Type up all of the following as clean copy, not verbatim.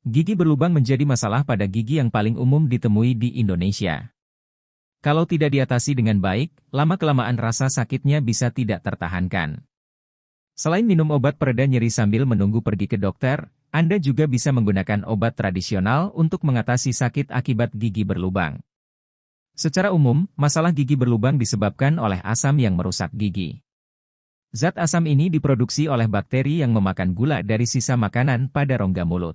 Gigi berlubang menjadi masalah pada gigi yang paling umum ditemui di Indonesia. Kalau tidak diatasi dengan baik, lama-kelamaan rasa sakitnya bisa tidak tertahankan. Selain minum obat pereda nyeri sambil menunggu pergi ke dokter, Anda juga bisa menggunakan obat tradisional untuk mengatasi sakit akibat gigi berlubang. Secara umum, masalah gigi berlubang disebabkan oleh asam yang merusak gigi. Zat asam ini diproduksi oleh bakteri yang memakan gula dari sisa makanan pada rongga mulut.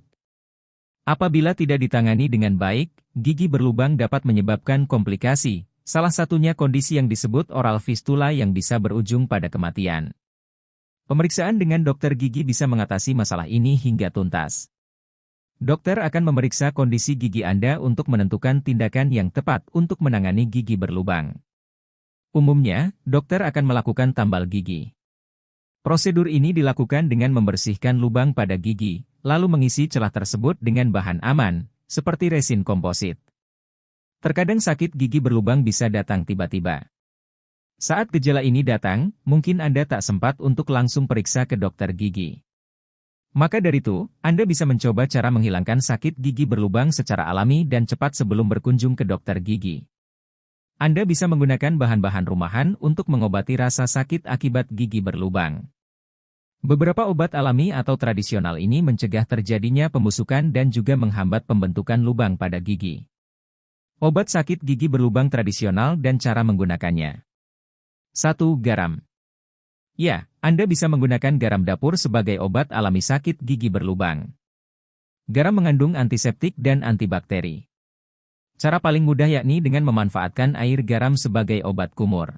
Apabila tidak ditangani dengan baik, gigi berlubang dapat menyebabkan komplikasi, salah satunya kondisi yang disebut oral fistula yang bisa berujung pada kematian. Pemeriksaan dengan dokter gigi bisa mengatasi masalah ini hingga tuntas. Dokter akan memeriksa kondisi gigi Anda untuk menentukan tindakan yang tepat untuk menangani gigi berlubang. Umumnya, dokter akan melakukan tambal gigi. Prosedur ini dilakukan dengan membersihkan lubang pada gigi, lalu mengisi celah tersebut dengan bahan aman, seperti resin komposit. Terkadang sakit gigi berlubang bisa datang tiba-tiba. Saat gejala ini datang, mungkin Anda tak sempat untuk langsung periksa ke dokter gigi. Maka dari itu, Anda bisa mencoba cara menghilangkan sakit gigi berlubang secara alami dan cepat sebelum berkunjung ke dokter gigi. Anda bisa menggunakan bahan-bahan rumahan untuk mengobati rasa sakit akibat gigi berlubang. Beberapa obat alami atau tradisional ini mencegah terjadinya pembusukan dan juga menghambat pembentukan lubang pada gigi. Obat sakit gigi berlubang tradisional dan cara menggunakannya. 1. Garam. Ya, Anda bisa menggunakan garam dapur sebagai obat alami sakit gigi berlubang. Garam mengandung antiseptik dan antibakteri. Cara paling mudah yakni dengan memanfaatkan air garam sebagai obat kumur.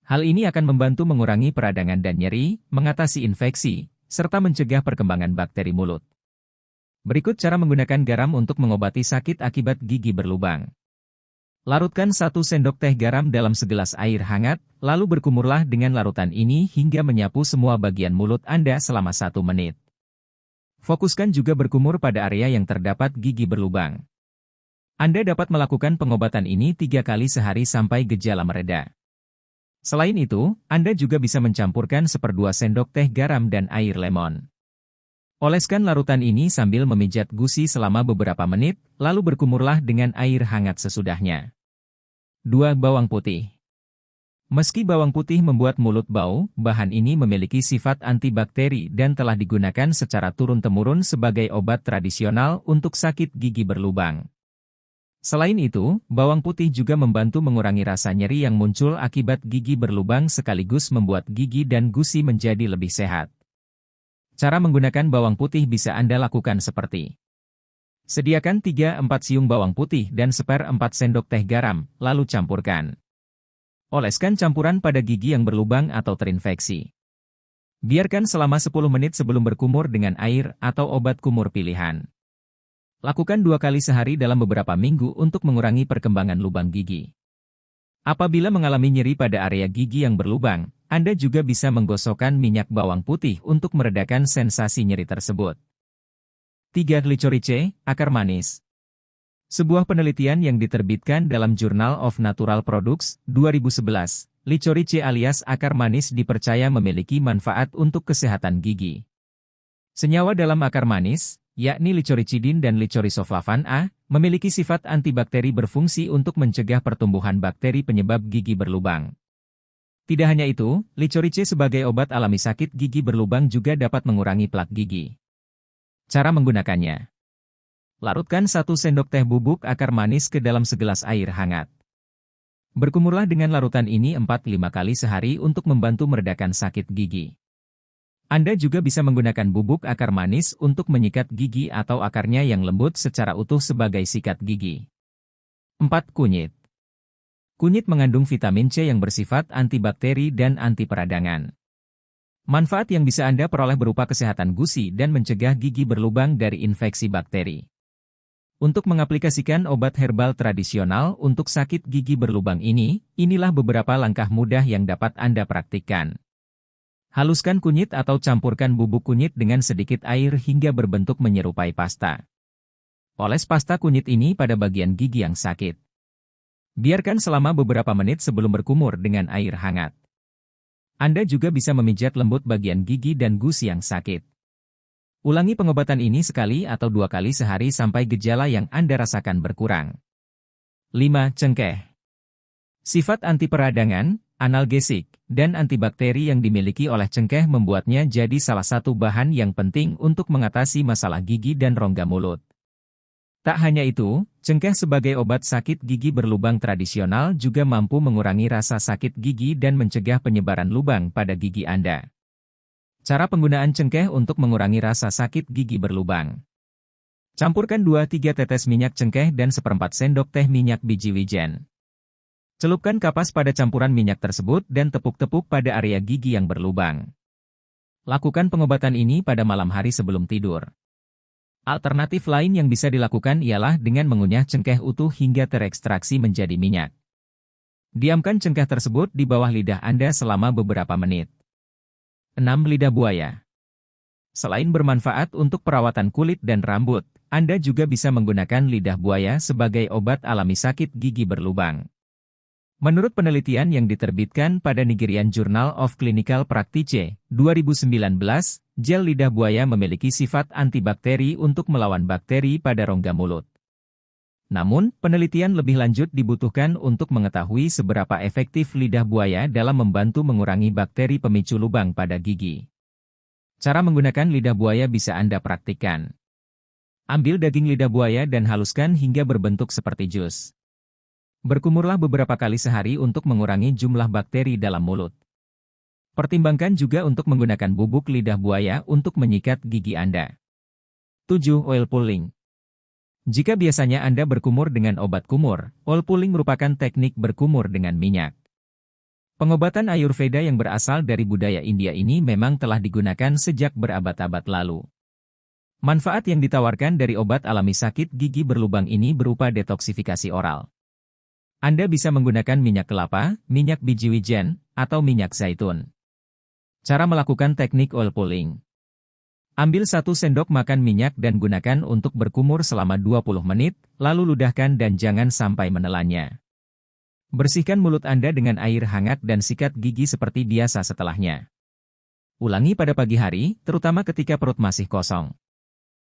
Hal ini akan membantu mengurangi peradangan dan nyeri, mengatasi infeksi, serta mencegah perkembangan bakteri mulut. Berikut cara menggunakan garam untuk mengobati sakit akibat gigi berlubang. Larutkan 1 sendok teh garam dalam segelas air hangat, lalu berkumurlah dengan larutan ini hingga menyapu semua bagian mulut Anda selama 1 menit. Fokuskan juga berkumur pada area yang terdapat gigi berlubang. Anda dapat melakukan pengobatan ini 3 kali sehari sampai gejala mereda. Selain itu, Anda juga bisa mencampurkan 1/2 sendok teh garam dan air lemon. Oleskan larutan ini sambil memijat gusi selama beberapa menit, lalu berkumurlah dengan air hangat sesudahnya. 2. Bawang putih. Meski bawang putih membuat mulut bau, bahan ini memiliki sifat antibakteri dan telah digunakan secara turun-temurun sebagai obat tradisional untuk sakit gigi berlubang. Selain itu, bawang putih juga membantu mengurangi rasa nyeri yang muncul akibat gigi berlubang sekaligus membuat gigi dan gusi menjadi lebih sehat. Cara menggunakan bawang putih bisa Anda lakukan seperti: sediakan 3-4 siung bawang putih dan 1/4 sendok teh garam, lalu campurkan. Oleskan campuran pada gigi yang berlubang atau terinfeksi. Biarkan selama 10 menit sebelum berkumur dengan air atau obat kumur pilihan. Lakukan 2 kali sehari dalam beberapa minggu untuk mengurangi perkembangan lubang gigi. Apabila mengalami nyeri pada area gigi yang berlubang, Anda juga bisa menggosokkan minyak bawang putih untuk meredakan sensasi nyeri tersebut. 3. Licorice, akar manis. Sebuah penelitian yang diterbitkan dalam Journal of Natural Products, 2011, licorice alias akar manis dipercaya memiliki manfaat untuk kesehatan gigi. Senyawa dalam akar manis, yakni licoricidin dan licorisoflavan A, memiliki sifat antibakteri berfungsi untuk mencegah pertumbuhan bakteri penyebab gigi berlubang. Tidak hanya itu, licorice sebagai obat alami sakit gigi berlubang juga dapat mengurangi plak gigi. Cara menggunakannya: larutkan 1 sendok teh bubuk akar manis ke dalam segelas air hangat. Berkumurlah dengan larutan ini 4-5 kali sehari untuk membantu meredakan sakit gigi. Anda juga bisa menggunakan bubuk akar manis untuk menyikat gigi atau akarnya yang lembut secara utuh sebagai sikat gigi. 4. Kunyit. Kunyit mengandung vitamin C yang bersifat antibakteri dan anti peradangan. Manfaat yang bisa Anda peroleh berupa kesehatan gusi dan mencegah gigi berlubang dari infeksi bakteri. Untuk mengaplikasikan obat herbal tradisional untuk sakit gigi berlubang ini, inilah beberapa langkah mudah yang dapat Anda praktikkan. Haluskan kunyit atau campurkan bubuk kunyit dengan sedikit air hingga berbentuk menyerupai pasta. Oles pasta kunyit ini pada bagian gigi yang sakit. Biarkan selama beberapa menit sebelum berkumur dengan air hangat. Anda juga bisa memijat lembut bagian gigi dan gusi yang sakit. Ulangi pengobatan ini sekali atau 2 kali sehari sampai gejala yang Anda rasakan berkurang. 5. Cengkeh. Sifat anti peradangan, analgesik, dan antibakteri yang dimiliki oleh cengkeh membuatnya jadi salah satu bahan yang penting untuk mengatasi masalah gigi dan rongga mulut. Tak hanya itu, cengkeh sebagai obat sakit gigi berlubang tradisional juga mampu mengurangi rasa sakit gigi dan mencegah penyebaran lubang pada gigi Anda. Cara penggunaan cengkeh untuk mengurangi rasa sakit gigi berlubang. Campurkan 2-3 tetes minyak cengkeh dan 1/4 sendok teh minyak biji wijen. Celupkan kapas pada campuran minyak tersebut dan tepuk-tepuk pada area gigi yang berlubang. Lakukan pengobatan ini pada malam hari sebelum tidur. Alternatif lain yang bisa dilakukan ialah dengan mengunyah cengkeh utuh hingga terekstraksi menjadi minyak. Diamkan cengkeh tersebut di bawah lidah Anda selama beberapa menit. 6. Lidah buaya. Selain bermanfaat untuk perawatan kulit dan rambut, Anda juga bisa menggunakan lidah buaya sebagai obat alami sakit gigi berlubang. Menurut penelitian yang diterbitkan pada Nigerian Journal of Clinical Practice, 2019, gel lidah buaya memiliki sifat antibakteri untuk melawan bakteri pada rongga mulut. Namun, penelitian lebih lanjut dibutuhkan untuk mengetahui seberapa efektif lidah buaya dalam membantu mengurangi bakteri pemicu lubang pada gigi. Cara menggunakan lidah buaya bisa Anda praktikkan. Ambil daging lidah buaya dan haluskan hingga berbentuk seperti jus. Berkumurlah beberapa kali sehari untuk mengurangi jumlah bakteri dalam mulut. Pertimbangkan juga untuk menggunakan bubuk lidah buaya untuk menyikat gigi Anda. 7. Oil pulling. Jika biasanya Anda berkumur dengan obat kumur, oil pulling merupakan teknik berkumur dengan minyak. Pengobatan Ayurveda yang berasal dari budaya India ini memang telah digunakan sejak berabad-abad lalu. Manfaat yang ditawarkan dari obat alami sakit gigi berlubang ini berupa detoksifikasi oral. Anda bisa menggunakan minyak kelapa, minyak biji wijen, atau minyak zaitun. Cara melakukan teknik oil pulling. Ambil 1 sendok makan minyak dan gunakan untuk berkumur selama 20 menit, lalu ludahkan dan jangan sampai menelannya. Bersihkan mulut Anda dengan air hangat dan sikat gigi seperti biasa setelahnya. Ulangi pada pagi hari, terutama ketika perut masih kosong.